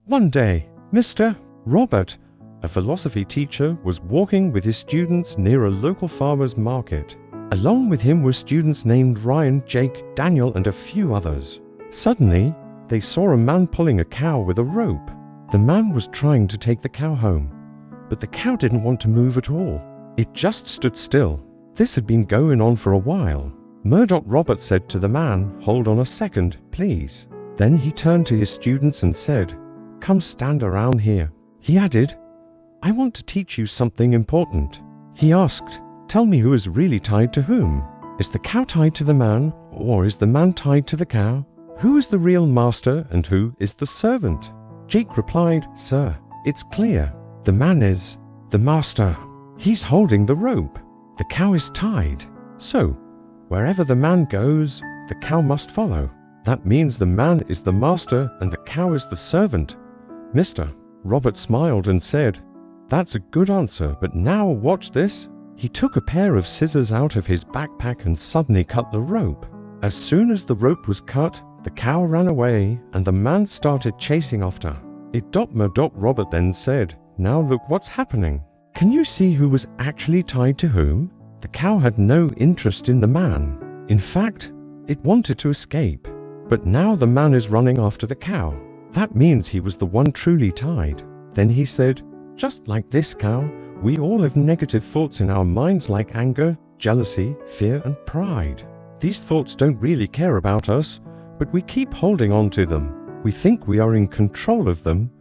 One day, Mr. Robert, a philosophy teacher, was walking with his students near a local farmer's market. Along with him were students named Ryan, Jake, Daniel, and a few others. Suddenly, they saw a man pulling a cow with a rope. The man was trying to take the cow home, but the cow didn't want to move at all. It just stood still. This had been going on for a while. Murdoch Robert said to the man, "Hold on a second, please." Then he turned to his students and said, "Come stand around here." He added, "I want to teach you something important." He asked, "Tell me who is really tied to whom? Is the cow tied to the man, or is the man tied to the cow? Who is the real master and who is the servant?" Jake replied, "Sir, it's clear. The man is the master. He's holding the rope. The cow is tied. So, wherever the man goes, the cow must follow. That means the man is the master and the cow is the servant." Mr. Robert smiled and said, "That's a good answer, but now watch this." He took a pair of scissors out of his backpack and suddenly cut the rope. As soon as the rope was cut, the cow ran away and the man started chasing after it. Murdoch Robert then said, "Now look what's happening. Can you see who was actually tied to whom? The cow had no interest in the man. In fact, it wanted to escape. But now the man is running after the cow. That means he was the one truly tied." Then he said, "Just like this cow, we all have negative thoughts in our minds like anger, jealousy, fear, and pride. These thoughts don't really care about us, but we keep holding on to them. We think we are in control of them,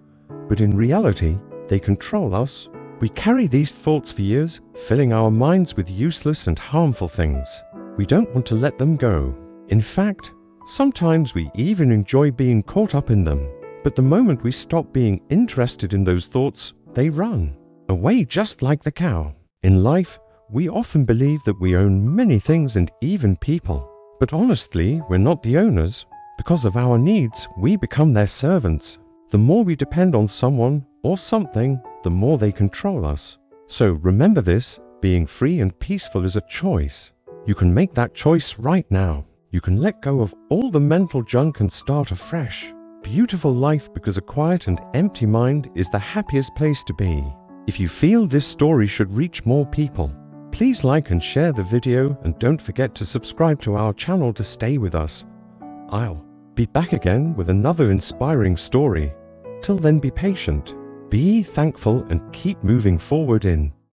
but in reality, they control us. We carry these thoughts for years, filling our minds with useless and harmful things. We don't want to let them go. In fact, sometimes we even enjoy being caught up in them. But the moment we stop being interested in those thoughts, they run away just like the cow." In life, we often believe that we own many things and even people. But honestly, we're not the owners. Because of our needs, we become their servants. The more we depend on someone or something, the more they control us. So remember this, being free and peaceful is a choice. You can make that choice right now. You can let go of all the mental junk and start afresh. Beautiful life, because a quiet and empty mind is the happiest place to be. If you feel this story should reach more people, please like and share the video, and don't forget to subscribe to our channel to stay with us. I'll be back again with another inspiring story. Till then, be patient, be thankful, and keep moving forward in